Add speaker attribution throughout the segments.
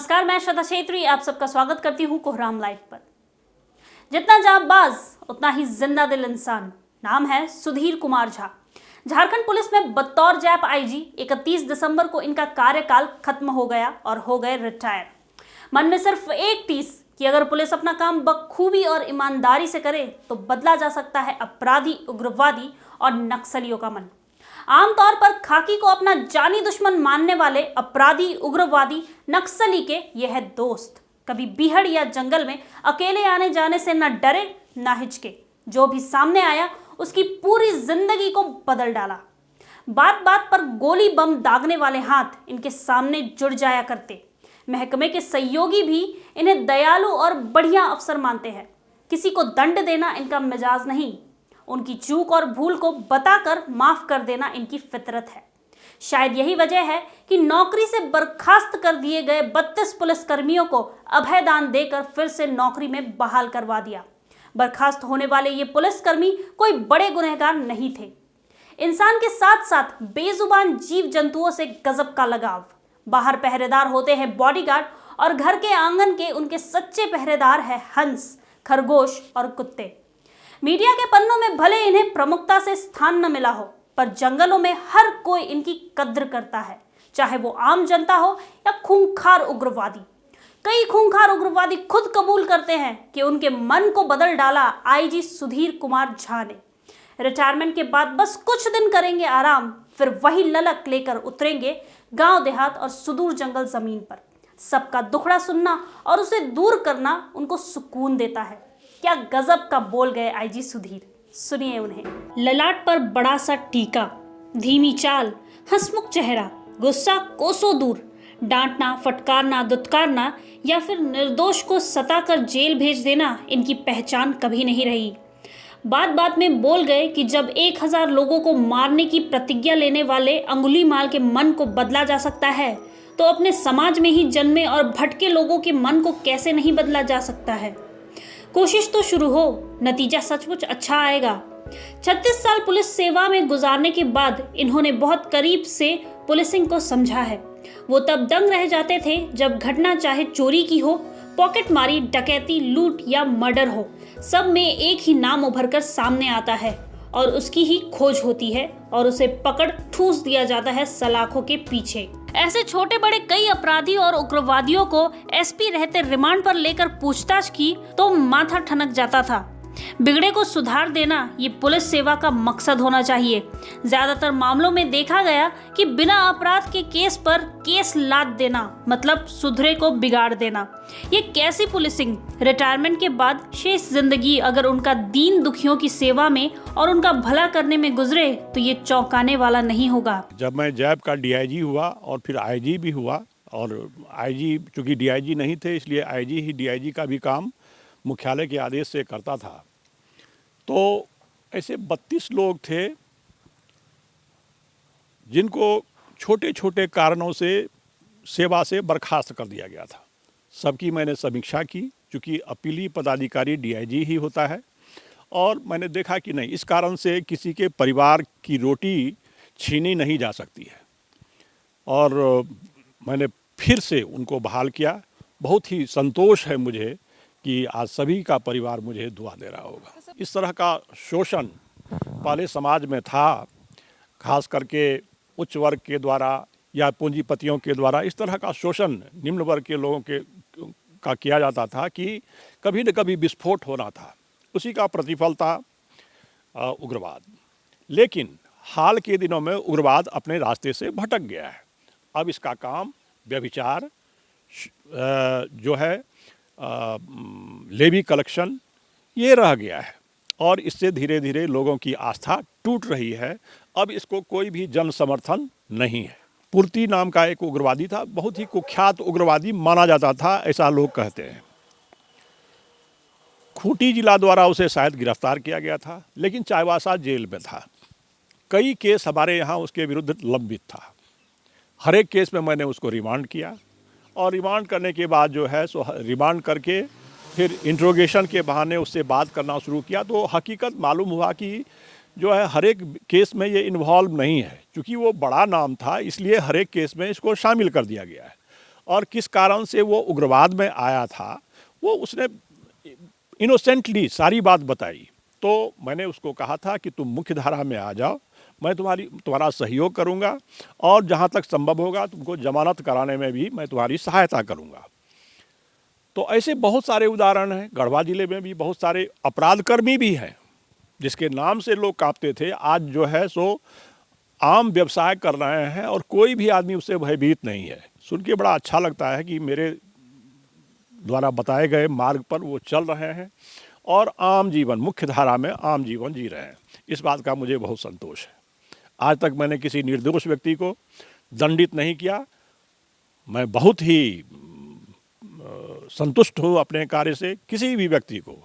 Speaker 1: नमस्कार, मैं श्रद्धा छेत्री आप सबका स्वागत करती हूँ कोहराम लाइव पर। जितना जांबाज उतना ही जिंदा दिल इंसान। नाम है सुधीर कुमार झा। झारखंड पुलिस में बतौर जैप आईजी 31 दिसंबर को इनका कार्यकाल खत्म हो गया और हो गए रिटायर। मन में सिर्फ एक टीस कि अगर पुलिस अपना काम बखूबी और ईमानदारी से करे तो बदला जा सकता है अपराधी, उग्रवादी और नक्सलियों का मन। आमतौर पर खाकी को अपना जानी दुश्मन मानने वाले अपराधी, उग्रवादी, नक्सली के यह है दोस्त। कभी बीहड़ या जंगल में अकेले आने जाने से न डरे न हिचके। जो भी सामने आया उसकी पूरी जिंदगी को बदल डाला। बात बात पर गोली बम दागने वाले हाथ इनके सामने जुड़ जाया करते। महकमे के सहयोगी भी इन्हें दयालु और बढ़िया अफसर मानते हैं। किसी को दंड देना इनका मिजाज नहीं, उनकी चूक और भूल को बताकर माफ कर देना इनकी फितरत है। शायद यही वजह है कि नौकरी से बर्खास्त कर दिए गए 32 पुलिसकर्मियों को अभयदान देकर फिर से नौकरी में बहाल करवा दिया। बर्खास्त होने वाले ये पुलिसकर्मी कोई बड़े गुनहगार नहीं थे। इंसान के साथ साथ बेजुबान जीव जंतुओं से गजब का लगाव। बाहर पहरेदार होते हैं बॉडीगार्ड और घर के आंगन के उनके सच्चे पहरेदार है हंस, खरगोश और कुत्ते। मीडिया के पन्नों में भले इन्हें प्रमुखता से स्थान न मिला हो, पर जंगलों में हर कोई इनकी कद्र करता है, चाहे वो आम जनता हो या खूंखार उग्रवादी। कई खूंखार उग्रवादी खुद कबूल करते हैं कि उनके मन को बदल डाला आईजी सुधीर कुमार झा ने। रिटायरमेंट के बाद बस कुछ दिन करेंगे आराम, फिर वही ललक लेकर उतरेंगे गांव देहात और सुदूर जंगल जमीन पर। सबका दुखड़ा सुनना और उसे दूर करना उनको सुकून देता है। क्या गजब का बोल गए आईजी सुधीर, सुनिए उन्हें। ललाट पर बड़ा सा टीका, धीमी चाल, हंसमुख चेहरा, गुस्सा कोसों दूर, डांटना, फटकारना, दुत्कारना या फिर निर्दोष को सताकर जेल भेज देना इनकी पहचान कभी नहीं रही। बात बात में बोल गए कि जब 1000 लोगों को मारने की प्रतिज्ञा लेने वाले अंगुलीमाल के मन को बदला जा सकता है, तो अपने समाज में ही जन्मे और भटके लोगों के मन को कैसे नहीं बदला जा सकता है। कोशिश तो शुरू हो, नतीजा सचमुच अच्छा आएगा। 36 साल पुलिस सेवा में गुजारने के बाद इन्होंने बहुत करीब से पुलिसिंग को समझा है। वो तब दंग रह जाते थे जब घटना चाहे चोरी की हो, पॉकेटमारी, डकैती, लूट या मर्डर हो, सब में एक ही नाम उभर कर सामने आता है और उसकी ही खोज होती है और उसे पकड़ ठूस दिया जाता है सलाखों के पीछे। ऐसे छोटे बड़े कई अपराधी और उग्रवादियों को एसपी रहते रिमांड पर लेकर पूछताछ की तो माथा ठनक जाता था। बिगड़े को सुधार देना ये पुलिस सेवा का मकसद होना चाहिए। ज्यादातर मामलों में देखा गया कि बिना अपराध के केस पर केस लाद देना मतलब सुधरे को बिगाड़ देना। ये कैसी पुलिसिंग। रिटायरमेंट के बाद शेष जिंदगी अगर उनका दीन दुखियों की सेवा में और उनका भला करने में गुजरे तो ये चौंकाने वाला नहीं होगा।
Speaker 2: जब मैं जैप का डीआईजी हुआ और फिर आईजी भी हुआ, और आईजी चूँकि डीआईजी नहीं थे इसलिए आईजी ही डीआईजी का भी काम मुख्यालय के आदेश से करता था। तो ऐसे 32 लोग थे जिनको छोटे छोटे कारणों से सेवा से बर्खास्त कर दिया गया था। सबकी मैंने समीक्षा की, चूँकि अपीली पदाधिकारी डीआईजी ही होता है, और मैंने देखा कि नहीं, इस कारण से किसी के परिवार की रोटी छीनी नहीं जा सकती है, और मैंने फिर से उनको बहाल किया। बहुत ही संतोष है मुझे कि आज सभी का परिवार मुझे दुआ दे रहा होगा। इस तरह का शोषण पहले समाज में था, खास करके उच्च वर्ग के द्वारा या पूंजीपतियों के द्वारा इस तरह का शोषण निम्न वर्ग के लोगों का किया जाता था कि कभी न कभी विस्फोट होना था। उसी का प्रतिफल था उग्रवाद। लेकिन हाल के दिनों में उग्रवाद अपने रास्ते से भटक गया है। अब इसका काम व्यभिचार जो है, लेवी कलेक्शन, ये रह गया है, और इससे धीरे धीरे लोगों की आस्था टूट रही है। अब इसको कोई भी जन समर्थन नहीं है। पूर्ति नाम का एक उग्रवादी था, बहुत ही कुख्यात उग्रवादी माना जाता था, ऐसा लोग कहते हैं। खूंटी जिला द्वारा उसे शायद गिरफ्तार किया गया था, लेकिन चाईबासा जेल में था। कई केस हमारे यहाँ उसके विरुद्ध लंबित था। हर एक केस में मैंने उसको रिमांड किया, और रिमांड करने के बाद जो है सो रिमांड करके फिर इंट्रोगेशन के बहाने उससे बात करना शुरू किया, तो हकीकत मालूम हुआ कि जो है हर एक केस में ये इन्वॉल्व नहीं है। क्योंकि वो बड़ा नाम था इसलिए हर एक केस में इसको शामिल कर दिया गया है। और किस कारण से वो उग्रवाद में आया था, वो उसने इनोसेंटली सारी बात बताई। तो मैंने उसको कहा था कि तुम मुख्य धारा में आ जाओ, मैं तुम्हारा सहयोग करूंगा और जहां तक संभव होगा तुमको जमानत कराने में भी मैं तुम्हारी सहायता करूंगा। तो ऐसे बहुत सारे उदाहरण हैं। गढ़वा जिले में भी बहुत सारे अपराधकर्मी भी हैं जिसके नाम से लोग कांपते थे, आज जो है सो आम व्यवसाय कर रहे हैं और कोई भी आदमी उससे भयभीत नहीं है। सुन के बड़ा अच्छा लगता है कि मेरे द्वारा बताए गए मार्ग पर वो चल रहे हैं और आम जीवन, मुख्य धारा में आम जीवन जी रहे हैं। इस बात का मुझे बहुत संतोष है। आज तक मैंने किसी निर्दोष व्यक्ति को दंडित नहीं किया। मैं बहुत ही संतुष्ट हूँ अपने कार्य से। किसी भी व्यक्ति को,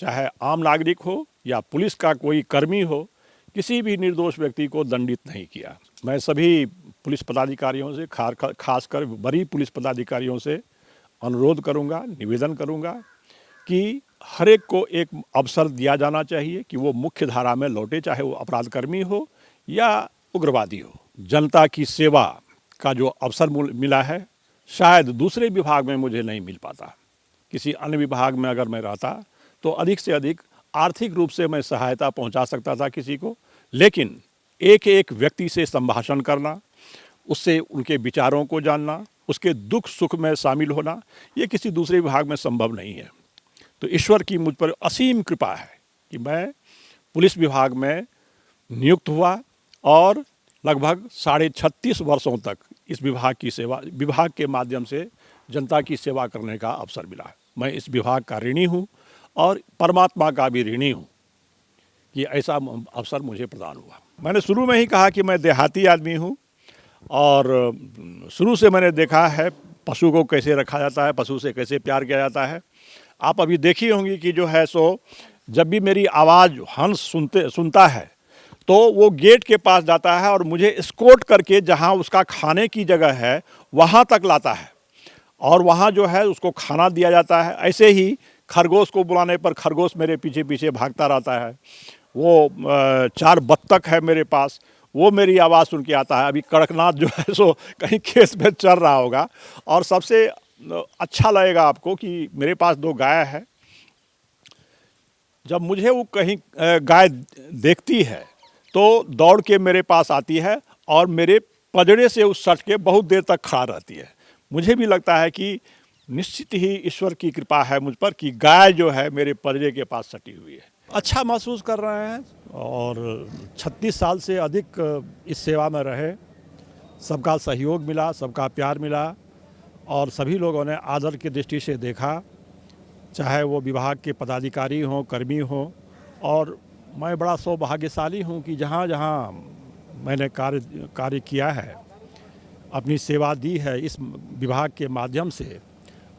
Speaker 2: चाहे आम नागरिक हो या पुलिस का कोई कर्मी हो, किसी भी निर्दोष व्यक्ति को दंडित नहीं किया। मैं सभी पुलिस पदाधिकारियों से, खासकर बड़ी पुलिस पदाधिकारियों से अनुरोध करूंगा, निवेदन करूंगा कि हर एक को एक अवसर दिया जाना चाहिए कि वो मुख्य धारा में लौटे, चाहे वो अपराधकर्मी हो या उग्रवादी हो। जनता की सेवा का जो अवसर मिला है, शायद दूसरे विभाग में मुझे नहीं मिल पाता। किसी अन्य विभाग में अगर मैं रहता तो अधिक से अधिक आर्थिक रूप से मैं सहायता पहुंचा सकता था किसी को, लेकिन एक एक व्यक्ति से संभाषण करना, उससे उनके विचारों को जानना, उसके दुख सुख में शामिल होना, ये किसी दूसरे विभाग में संभव नहीं है। तो ईश्वर की मुझ पर असीम कृपा है कि मैं पुलिस विभाग में नियुक्त हुआ और लगभग 36.5 वर्षों तक इस विभाग के माध्यम से जनता की सेवा करने का अवसर मिला। मैं इस विभाग का ऋणी हूँ और परमात्मा का भी ऋणी हूँ कि ऐसा अवसर मुझे प्रदान हुआ। मैंने शुरू में ही कहा कि मैं देहाती आदमी हूँ और शुरू से मैंने देखा है पशु को कैसे रखा जाता है, पशु से कैसे प्यार किया जाता है। आप अभी देखी होंगी कि जो है सो जब भी मेरी आवाज़ हंस सुनता है तो वो गेट के पास जाता है और मुझे एस्कॉर्ट करके जहाँ उसका खाने की जगह है वहाँ तक लाता है और वहाँ जो है उसको खाना दिया जाता है। ऐसे ही खरगोश को बुलाने पर खरगोश मेरे पीछे पीछे भागता रहता है। वो 4 बत्तख है मेरे पास, वो मेरी आवाज़ सुन के आता है। अभी कड़कनाथ जो है सो कहीं खेत में चल रहा होगा। और सबसे अच्छा लगेगा आपको कि मेरे पास 2 गाय है। जब मुझे वो कहीं गाय देखती है तो दौड़ के मेरे पास आती है और मेरे पजड़े से उस सट के बहुत देर तक खड़ा रहती है। मुझे भी लगता है कि निश्चित ही ईश्वर की कृपा है मुझ पर कि गाय जो है मेरे पजड़े के पास सटी हुई है। अच्छा महसूस कर रहे हैं और 36 साल से अधिक इस सेवा में रहे। सबका सहयोग मिला, सबका प्यार मिला और सभी लोगों ने आदर की दृष्टि से देखा, चाहे वो विभाग के पदाधिकारी हों, कर्मी हों। और मैं बड़ा सौभाग्यशाली हूँ कि जहाँ जहाँ मैंने कार्य किया है, अपनी सेवा दी है इस विभाग के माध्यम से,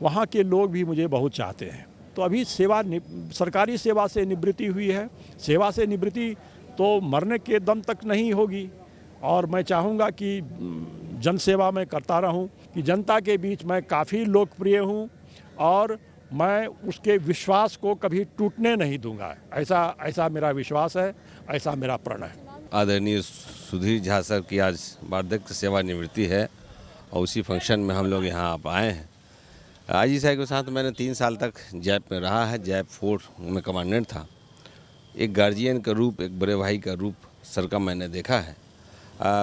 Speaker 2: वहाँ के लोग भी मुझे बहुत चाहते हैं। तो अभी सरकारी सेवा से निवृत्ति हुई है। सेवा से निवृत्ति तो मरने के दम तक नहीं होगी और मैं चाहूँगा कि जन सेवा में करता रहूँ, कि जनता के बीच मैं काफ़ी लोकप्रिय हूँ और मैं उसके विश्वास को कभी टूटने नहीं दूंगा। ऐसा मेरा विश्वास है, ऐसा मेरा प्रण है।
Speaker 3: आदरणीय सुधीर झा सर की आज वार्धक्य सेवा निवृत्ति है और उसी फंक्शन में हम लोग यहाँ आप आए हैं। आईजी साहब के साथ मैंने 3 साल तक जैप में रहा है। जैप 4 में कमांडेंट था। एक गार्जियन का रूप, एक बड़े भाई का रूप सर का मैंने देखा है।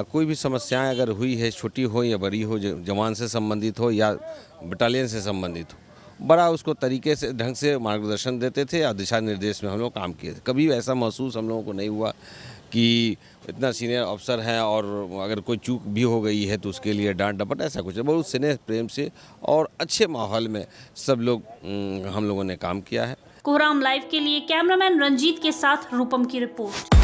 Speaker 3: कोई भी समस्याएं अगर हुई है, छोटी हो या बड़ी हो, जवान से संबंधित हो या बटालियन से संबंधित हो, बड़ा उसको तरीके से ढंग से मार्गदर्शन देते थे और दिशा निर्देश में हम लोग काम किए थे। कभी ऐसा महसूस हम लोगों को नहीं हुआ कि इतना सीनियर अफसर है और अगर कोई चूक भी हो गई है तो उसके लिए डांट डपट, ऐसा कुछ है। बहुत स्नेह प्रेम से और अच्छे माहौल में सब लोग हम लोगों ने काम किया है।
Speaker 1: कोहराम लाइव के लिए कैमरामैन रंजीत के साथ रूपम की रिपोर्ट।